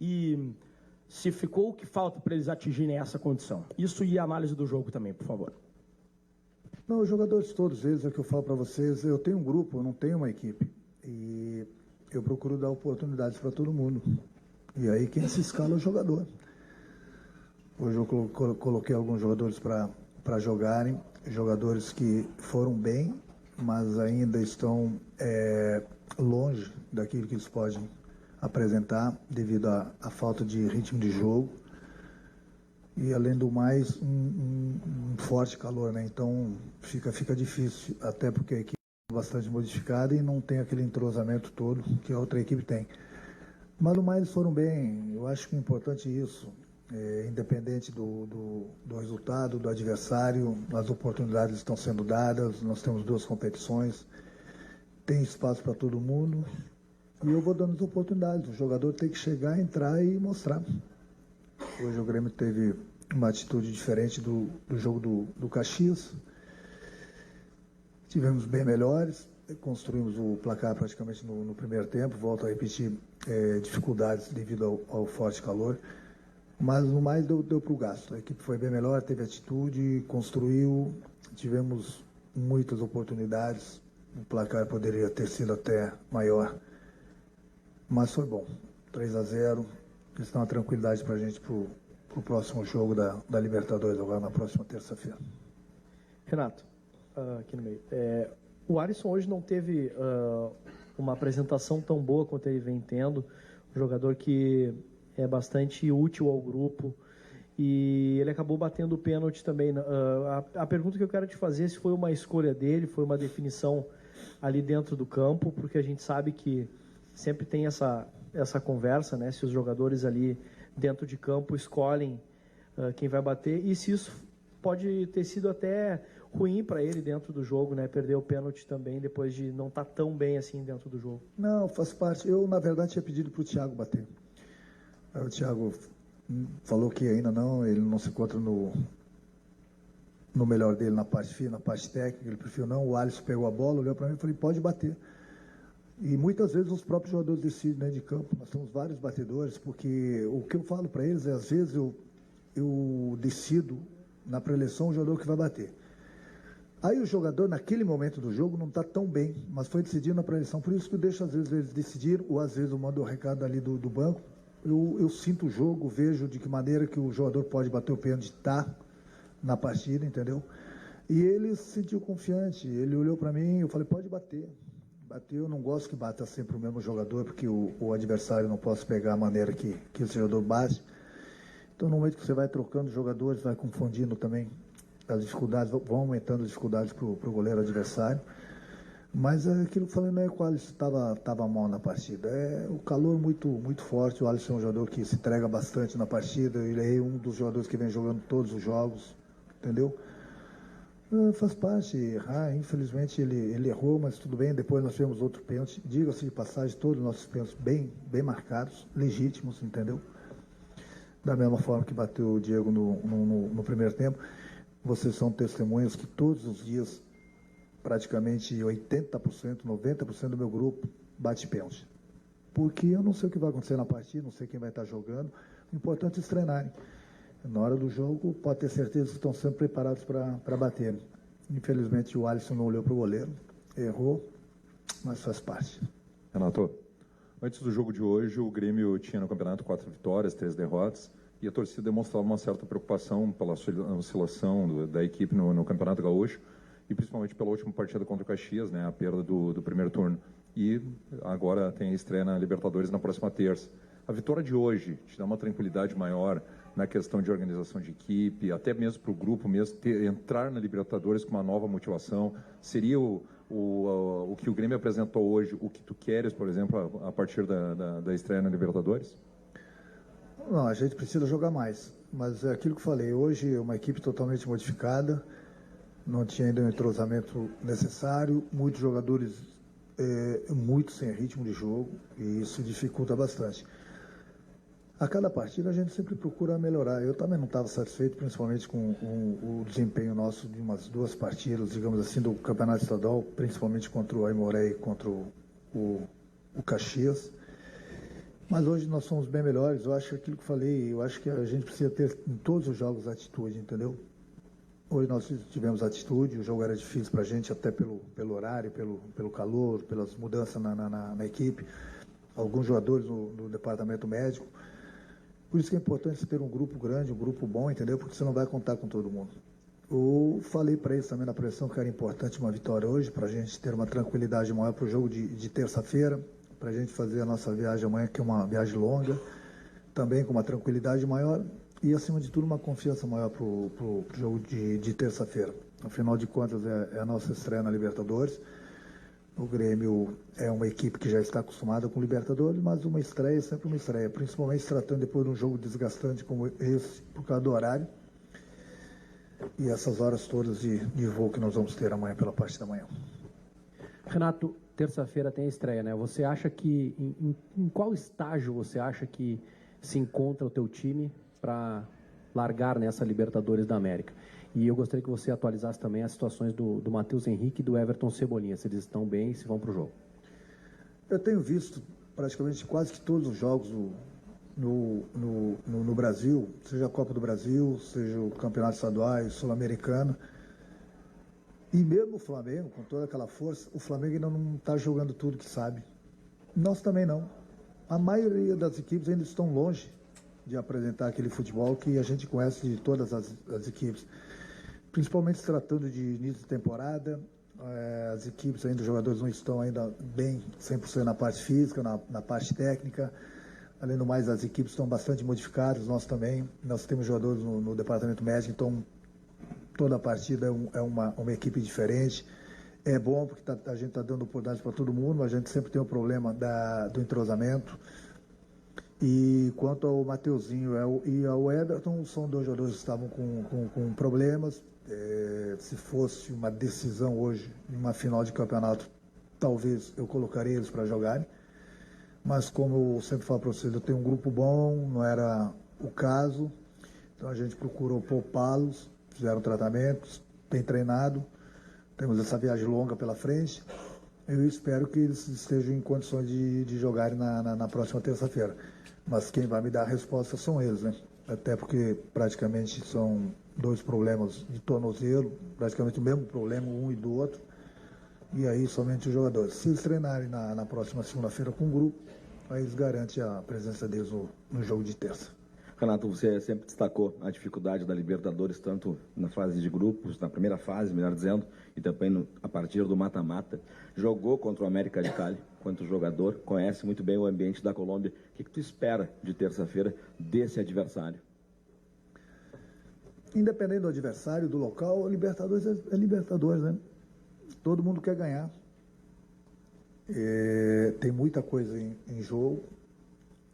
e se ficou, o que falta para eles atingirem essa condição? Isso e a análise do jogo também, por favor. Não, os jogadores todos eles, é o que eu falo para vocês, eu tenho um grupo, eu não tenho uma equipe. E eu procuro dar oportunidades para todo mundo. E aí quem se escala é o jogador. Hoje eu coloquei alguns jogadores para jogarem, jogadores que foram bem, mas ainda estão longe daquilo que eles podem apresentar devido à falta de ritmo de jogo e, além do mais, um forte calor, né? Então fica difícil, até porque a equipe é bastante modificada e não tem aquele entrosamento todo que a outra equipe tem. Mas no mais eles foram bem. Eu acho que é importante isso, independente do resultado, do adversário, as oportunidades estão sendo dadas, nós temos 2 competições, tem espaço para todo mundo. E eu vou dando as oportunidades. O jogador tem que chegar, entrar e mostrar. Hoje o Grêmio teve uma atitude diferente do jogo do Caxias. Tivemos bem melhores, construímos o placar praticamente no primeiro tempo. Volto a repetir, dificuldades devido ao forte calor. Mas no mais deu para o gasto. A equipe foi bem melhor, teve atitude, construiu. Tivemos muitas oportunidades. O placar poderia ter sido até maior. Mas foi bom, 3-0, isso dá uma tranquilidade para a gente para o próximo jogo da Libertadores, agora na próxima terça-feira. Renato, aqui no meio. O Alisson hoje não teve uma apresentação tão boa quanto ele vem tendo, um jogador que é bastante útil ao grupo, e ele acabou batendo o pênalti também. A pergunta que eu quero te fazer é se foi uma escolha dele, foi uma definição ali dentro do campo, porque a gente sabe que sempre tem essa conversa, né? Se os jogadores ali dentro de campo escolhem quem vai bater, e se isso pode ter sido até ruim para ele dentro do jogo, né? Perder o pênalti também depois de não estar tão bem assim dentro do jogo. Não, faz parte. Eu, na verdade, tinha pedido para o Thiago bater. Aí o Thiago falou que ainda não, ele não se encontra no melhor dele na parte fina, na parte técnica, ele preferiu não. O Alisson pegou a bola, olhou para mim e falou, pode bater. E muitas vezes os próprios jogadores decidem dentro de campo. Nós temos vários batedores, porque o que eu falo para eles é, às vezes eu decido na preleção o jogador que vai bater. Aí o jogador, naquele momento do jogo, não está tão bem, mas foi decidido na preleção. Por isso que eu deixo, às vezes, eles decidirem, ou às vezes eu mando o recado ali do banco. Eu sinto o jogo, vejo de que maneira que o jogador pode bater o pênalti, tá na partida, entendeu? E ele se sentiu confiante, ele olhou para mim, eu falei, pode bater. Bateu, eu não gosto que bata sempre o mesmo jogador, porque o adversário não posso pegar a maneira que o jogador bate. Então, no momento que você vai trocando jogadores, vai confundindo também as dificuldades, vão aumentando as dificuldades para o goleiro adversário. Mas aquilo que eu falei, não é que o Alisson estava mal na partida. É o calor muito, muito forte. O Alisson é um jogador que se entrega bastante na partida. Ele é um dos jogadores que vem jogando todos os jogos, entendeu? Faz parte errar, infelizmente ele errou, mas tudo bem. Depois nós tivemos outro pênalti, diga-se de passagem, todos os nossos pênaltis bem marcados, legítimos, entendeu? Da mesma forma que bateu o Diego no primeiro tempo. Vocês são testemunhas que todos os dias, praticamente 80%, 90% do meu grupo bate pênalti. Porque eu não sei o que vai acontecer na partida, não sei quem vai estar jogando, o importante é eles treinarem. Na hora do jogo, pode ter certeza que estão sempre preparados para bater. Infelizmente, o Alisson não olhou para o goleiro, errou, mas faz parte. Renato, antes do jogo de hoje, o Grêmio tinha no campeonato 4 vitórias, 3 derrotas, e a torcida demonstrava uma certa preocupação pela oscilação da equipe no Campeonato Gaúcho, e principalmente pela última partida contra o Caxias, né, a perda do primeiro turno. E agora tem a estreia na Libertadores na próxima terça. A vitória de hoje te dá uma tranquilidade maior na questão de organização de equipe, até mesmo para o grupo mesmo, entrar na Libertadores com uma nova motivação? Seria o que o Grêmio apresentou hoje, o que tu queres, por exemplo, a partir da estreia na Libertadores? Não, a gente precisa jogar mais, mas é aquilo que eu falei, hoje é uma equipe totalmente modificada, não tinha ainda o entrosamento necessário, muitos jogadores muito sem ritmo de jogo, e isso dificulta bastante. A cada partida a gente sempre procura melhorar. Eu também não estava satisfeito, principalmente com o desempenho nosso de umas 2 partidas, digamos assim, do Campeonato Estadual, principalmente contra o Aimoré e contra o Caxias. Mas hoje nós somos bem melhores. Eu acho que aquilo que eu falei, eu acho que a gente precisa ter em todos os jogos atitude, entendeu? Hoje nós tivemos atitude, o jogo era difícil para a gente, até pelo horário, pelo calor, pelas mudanças na equipe, alguns jogadores no departamento médico. Por isso que é importante você ter um grupo grande, um grupo bom, entendeu? Porque você não vai contar com todo mundo. Eu falei para eles também na pressão que era importante uma vitória hoje, para a gente ter uma tranquilidade maior para o jogo de terça-feira, para a gente fazer a nossa viagem amanhã, que é uma viagem longa, também com uma tranquilidade maior. E, acima de tudo, uma confiança maior para o jogo de terça-feira. Afinal de contas, é a nossa estreia na Libertadores. O Grêmio é uma equipe que já está acostumada com Libertadores, mas uma estreia é sempre uma estreia, principalmente se tratando depois de um jogo desgastante como esse, por causa do horário. E essas horas todas de voo que nós vamos ter amanhã pela parte da manhã. Renato, terça-feira tem a estreia, né? Você acha que, em qual estágio você acha que se encontra o teu time para largar nessa Libertadores da América? E eu gostaria que você atualizasse também as situações do Matheus Henrique e do Everton Cebolinha, se eles estão bem e se vão para o jogo. Eu tenho visto praticamente quase que todos os jogos no Brasil, seja a Copa do Brasil, seja o Campeonato Estadual, Sul-Americano. E mesmo o Flamengo, com toda aquela força, o Flamengo ainda não está jogando tudo que sabe. Nós também não. A maioria das equipes ainda estão longe de apresentar aquele futebol que a gente conhece de todas as equipes. Principalmente se tratando de início de temporada, as equipes ainda, os jogadores não estão ainda bem 100% na parte física, na parte técnica. Além do mais, as equipes estão bastante modificadas, nós também. Nós temos jogadores no departamento médico, então toda a partida é uma equipe diferente. É bom porque a gente está dando oportunidade para todo mundo, mas a gente sempre tem o problema do entrosamento. E quanto ao Mateuzinho e ao Everton, são dois jogadores que estavam com problemas. Se fosse uma decisão hoje, em uma final de campeonato, talvez eu colocaria eles para jogarem. Mas como eu sempre falo para vocês, eu tenho um grupo bom, não era o caso. Então a gente procurou poupá-los, fizeram tratamentos, tem treinado. Temos essa viagem longa pela frente. Eu espero que eles estejam em condições de jogarem na próxima terça-feira. Mas quem vai me dar a resposta são eles, né? Até porque praticamente são dois problemas de tornozelo, praticamente o mesmo problema, um e do outro. E aí somente os jogadores. Se eles treinarem na próxima segunda-feira com o grupo, aí eles garantem a presença deles no jogo de terça. Renato, você sempre destacou a dificuldade da Libertadores, tanto na fase de grupos, na primeira fase, melhor dizendo, e também a partir do mata-mata. Jogou contra o América de Cali, quanto jogador, conhece muito bem o ambiente da Colômbia. O que tu espera de terça-feira desse adversário? Independente do adversário, do local, a Libertadores é Libertadores, né? Todo mundo quer ganhar. Tem muita coisa em jogo.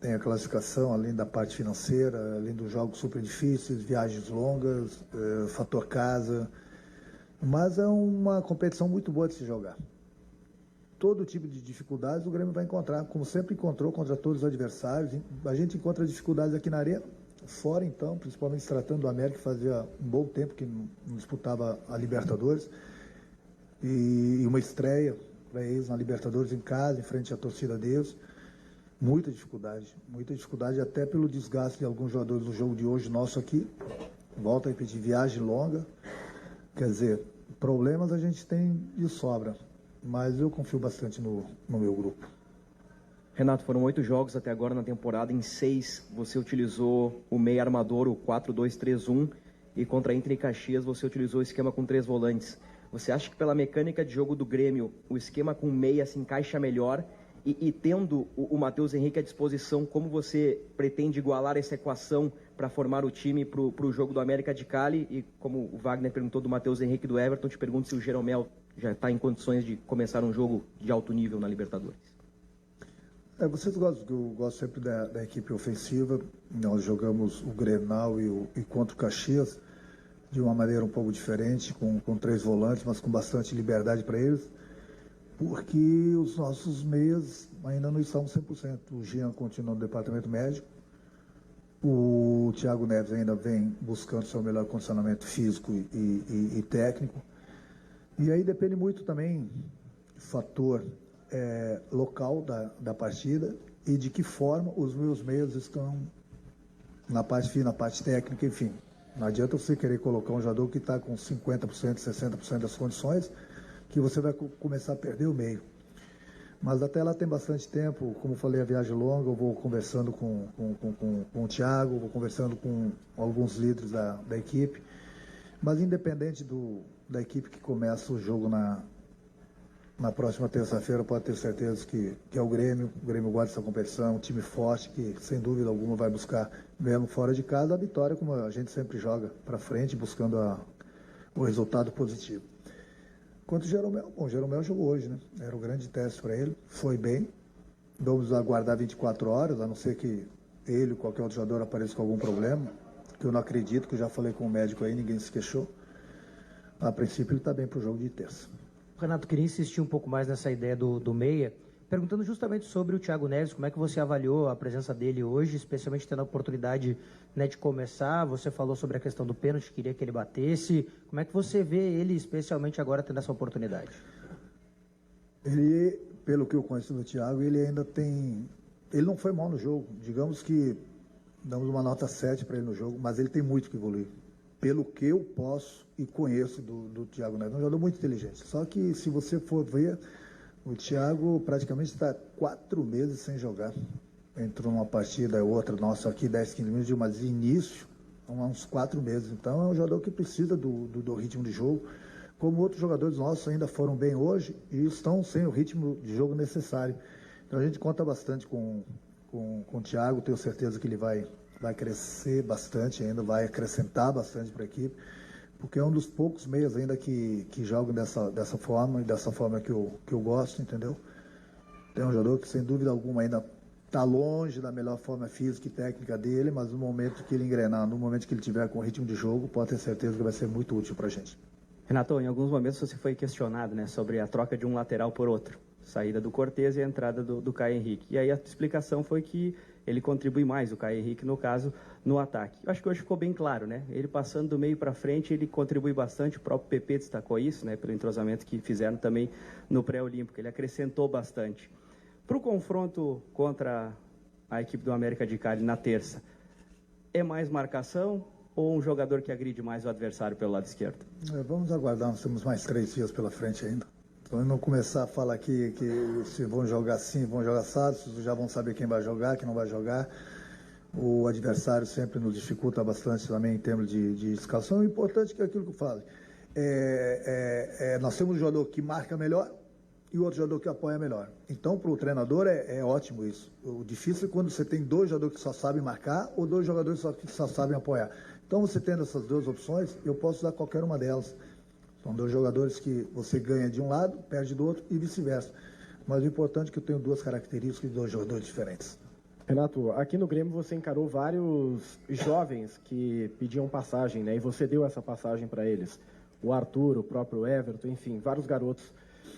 Tem a classificação, além da parte financeira, além dos jogos super difíceis, viagens longas, fator casa. Mas é uma competição muito boa de se jogar. Todo tipo de dificuldades o Grêmio vai encontrar, como sempre encontrou contra todos os adversários. A gente encontra dificuldades aqui na arena, fora então, principalmente se tratando do América, que fazia um bom tempo que não disputava a Libertadores. E uma estreia para eles na Libertadores em casa, em frente à torcida deles. Muita dificuldade até pelo desgaste de alguns jogadores do jogo de hoje nosso aqui. Volto a repetir, viagem longa. Quer dizer, problemas a gente tem de sobra, mas eu confio bastante no meu grupo. Renato, foram 8 jogos até agora na temporada, em 6 você utilizou o meio armador, o 4-2-3-1, e contra a Inter e Caxias você utilizou o esquema com 3 volantes. Você acha que pela mecânica de jogo do Grêmio, o esquema com meia se encaixa melhor? E tendo o Matheus Henrique à disposição, como você pretende igualar essa equação para formar o time para o jogo do América de Cali? E como o Wagner perguntou do Matheus Henrique e do Everton, te pergunto se o Jeromel já está em condições de começar um jogo de alto nível na Libertadores. Vocês gostam, eu gosto sempre da equipe ofensiva. Nós jogamos o Grenal e contra o Caxias de uma maneira um pouco diferente, com 3 volantes, mas com bastante liberdade para eles. Porque os nossos meias ainda não estão 100%. O Jean continua no departamento médico, o Thiago Neves ainda vem buscando seu melhor condicionamento físico e técnico. E aí depende muito também do fator local da partida e de que forma os meus meios estão na parte fina, na parte técnica, enfim. Não adianta você querer colocar um jogador que está com 50%, 60% das condições, que você vai começar a perder o meio. Mas até lá tem bastante tempo, como falei, a viagem longa, eu vou conversando com o Thiago, vou conversando com alguns líderes da equipe. Mas independente da equipe que começa o jogo na próxima terça-feira, pode ter certeza que é o Grêmio gosta dessa competição, um time forte que, sem dúvida alguma, vai buscar, mesmo fora de casa, a vitória, como a gente sempre joga para frente, buscando o resultado positivo. Quanto o Jeromel, o Jeromel jogou hoje, né? Era um grande teste para ele, foi bem. Vamos aguardar 24 horas, a não ser que ele ou qualquer outro jogador apareça com algum problema, que eu não acredito, que eu já falei com o médico aí, ninguém se queixou. A princípio ele está bem para o jogo de terça. Renato, queria insistir um pouco mais nessa ideia do meia, perguntando justamente sobre o Thiago Neves, como é que você avaliou a presença dele hoje, especialmente tendo a oportunidade, né, de começar. Você falou sobre a questão do pênalti, queria que ele batesse. Como é que você vê ele, especialmente agora, tendo essa oportunidade? Ele, pelo que eu conheço do Thiago, ele ainda tem... Ele não foi mal no jogo. Digamos que damos uma nota 7 para ele no jogo, mas ele tem muito que evoluir. Pelo que eu posso e conheço do Thiago Neves. É um jogador muito inteligente. Só que, se você for ver, o Thiago praticamente está 4 meses sem jogar. Entrou numa partida, outra, nossa, aqui 10, 15 minutos, mas de início, há uns 4 meses. Então, é um jogador que precisa do ritmo de jogo. Como outros jogadores nossos ainda foram bem hoje e estão sem o ritmo de jogo necessário. Então, a gente conta bastante com o Thiago. Tenho certeza que ele vai crescer bastante ainda, vai acrescentar bastante para a equipe, porque é um dos poucos meios ainda que jogam dessa forma, e dessa forma que eu gosto, entendeu? Tem um jogador que, sem dúvida alguma, ainda está longe da melhor forma física e técnica dele, mas no momento que ele engrenar, no momento que ele tiver com ritmo de jogo, pode ter certeza que vai ser muito útil para a gente. Renato, em alguns momentos você foi questionado, né, sobre a troca de um lateral por outro, saída do Cortez e a entrada do Caio Henrique. E aí a explicação foi que ele contribui mais, o Caio Henrique, no caso, no ataque. Eu acho que hoje ficou bem claro, né? Ele passando do meio para frente, ele contribui bastante, o próprio PP destacou isso, né? Pelo entrosamento que fizeram também no pré-olímpico, ele acrescentou bastante. Para o confronto contra a equipe do América de Cali na terça, é mais marcação ou um jogador que agride mais o adversário pelo lado esquerdo? Vamos aguardar, nós temos mais 3 dias pela frente ainda. Então, não começar a falar aqui que se vão jogar assim, vão jogar assado, já vão saber quem vai jogar, quem não vai jogar. O adversário sempre nos dificulta bastante também em termos de escalação. O importante é que aquilo que eu falo. Nós temos um jogador que marca melhor e outro jogador que apoia melhor. Então, para o treinador é ótimo isso. O difícil é quando você tem 2 jogadores que só sabem marcar ou 2 jogadores que só sabem apoiar. Então, você tendo essas 2 opções, eu posso usar qualquer uma delas. São 2 jogadores que você ganha de um lado, perde do outro e vice-versa. Mas o importante é que eu tenho 2 características de 2 jogadores diferentes. Renato, aqui no Grêmio você encarou vários jovens que pediam passagem, né? E você deu essa passagem para eles. O Arthur, o próprio Everton, enfim, vários garotos.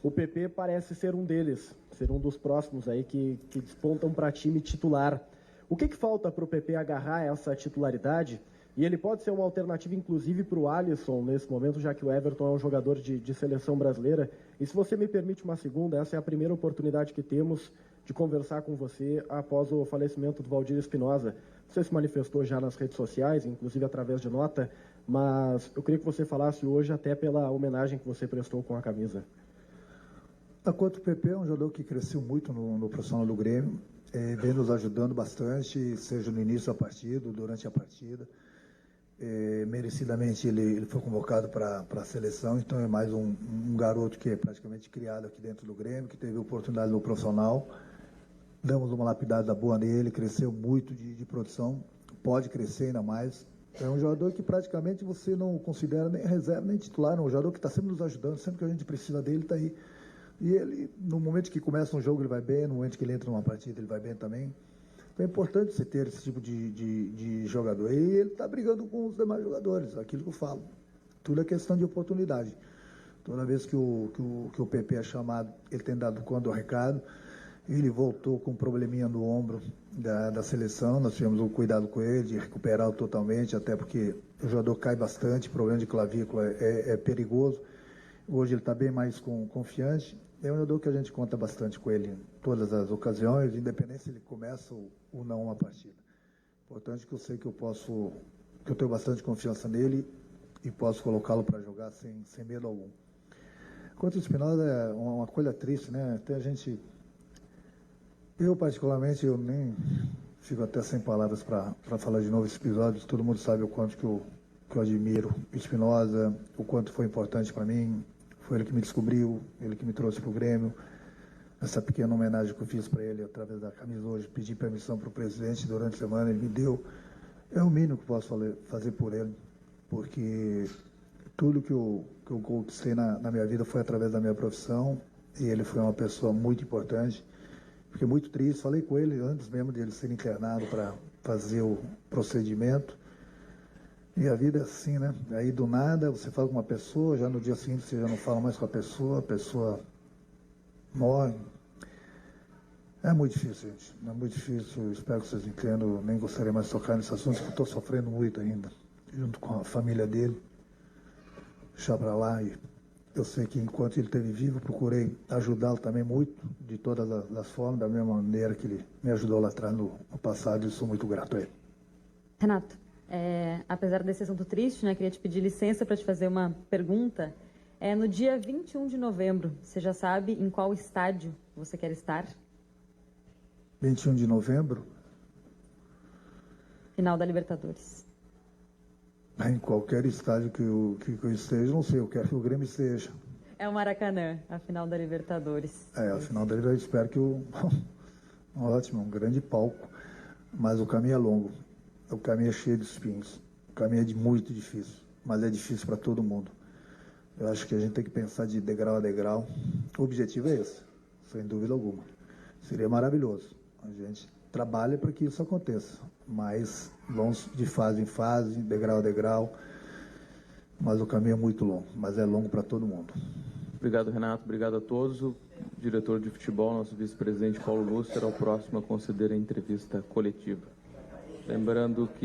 O PP parece ser um deles, ser um dos próximos aí que despontam para time titular. O que falta para o PP agarrar essa titularidade? E ele pode ser uma alternativa, inclusive, para o Alisson nesse momento, já que o Everton é um jogador de seleção brasileira. E se você me permite uma segunda, essa é a primeira oportunidade que temos de conversar com você após o falecimento do Valdir Espinosa. Você se manifestou já nas redes sociais, inclusive através de nota, mas eu queria que você falasse hoje até pela homenagem que você prestou com a camisa. Quanto o PP é um jogador que cresceu muito no profissional do Grêmio, vem nos ajudando bastante, seja no início da partida, durante a partida. Merecidamente ele foi convocado para a seleção, então é mais um garoto que é praticamente criado aqui dentro do Grêmio, que teve oportunidade no profissional. Damos uma lapidada boa nele, cresceu muito de produção, pode crescer ainda mais. É um jogador que praticamente você não considera nem reserva nem titular, é um jogador que está sempre nos ajudando, sempre que a gente precisa dele, está aí. E ele, no momento que começa um jogo, ele vai bem, no momento que ele entra numa partida, ele vai bem também. Então é importante você ter esse tipo de jogador. E ele está brigando com os demais jogadores, aquilo que eu falo. Tudo é questão de oportunidade. Toda vez que o PP é chamado, ele tem dado conta do recado. Ele voltou com um probleminha no ombro da seleção. Nós tivemos um cuidado com ele, de recuperá-lo totalmente, até porque o jogador cai bastante, problema de clavícula é perigoso. Hoje ele está bem mais confiante É um jogador que a gente conta bastante com ele em todas as ocasiões, independente se ele começa ou não uma partida. Importante que eu sei que eu tenho bastante confiança nele e posso colocá-lo para jogar sem medo algum. Quanto ao Espinosa, é uma coisa triste, né? Até a gente... Eu, particularmente, eu nem fico até sem palavras para falar de novo esse episódio. Todo mundo sabe o quanto que eu admiro o Espinosa, o quanto foi importante para mim. Foi ele que me descobriu, ele que me trouxe para o Grêmio. Essa pequena homenagem que eu fiz para ele através da camisa hoje, pedi permissão para o presidente durante a semana, ele me deu. É o mínimo que posso fazer por ele, porque tudo que eu conquistei na minha vida foi através da minha profissão, e ele foi uma pessoa muito importante. Fiquei muito triste, falei com ele antes mesmo de ele ser internado para fazer o procedimento. E a vida é assim, né? Aí do nada você fala com uma pessoa, já no dia seguinte você já não fala mais com a pessoa morre. É muito difícil, gente. É muito difícil, espero que vocês entendam. Nem gostaria mais de tocar nesse assunto, porque eu estou sofrendo muito ainda, junto com a família dele. Deixar para lá. E eu sei que enquanto ele esteve vivo, procurei ajudá-lo também muito, de todas as formas, da mesma maneira que ele me ajudou lá atrás no passado, e sou muito grato a ele. Renato, apesar desse assunto triste, né, queria te pedir licença para te fazer uma pergunta. No dia 21 de novembro, você já sabe em qual estádio você quer estar? 21 de novembro? Final da Libertadores. Em qualquer estádio que eu esteja, não sei, eu quero que o Grêmio esteja. É o Maracanã, a final da Libertadores. A final da Libertadores, eu espero que ótimo, um grande palco, mas o caminho é longo, o caminho é cheio de espinhos, o caminho é muito difícil, mas é difícil para todo mundo. Eu acho que a gente tem que pensar de degrau a degrau. O objetivo é esse, sem dúvida alguma. Seria maravilhoso. A gente trabalha para que isso aconteça, mas vamos de fase em fase, degrau a degrau, mas o caminho é muito longo, mas é longo para todo mundo. Obrigado, Renato. Obrigado a todos. O diretor de futebol, nosso vice-presidente Paulo Lúcio, será o próximo a conceder a entrevista coletiva. Lembrando que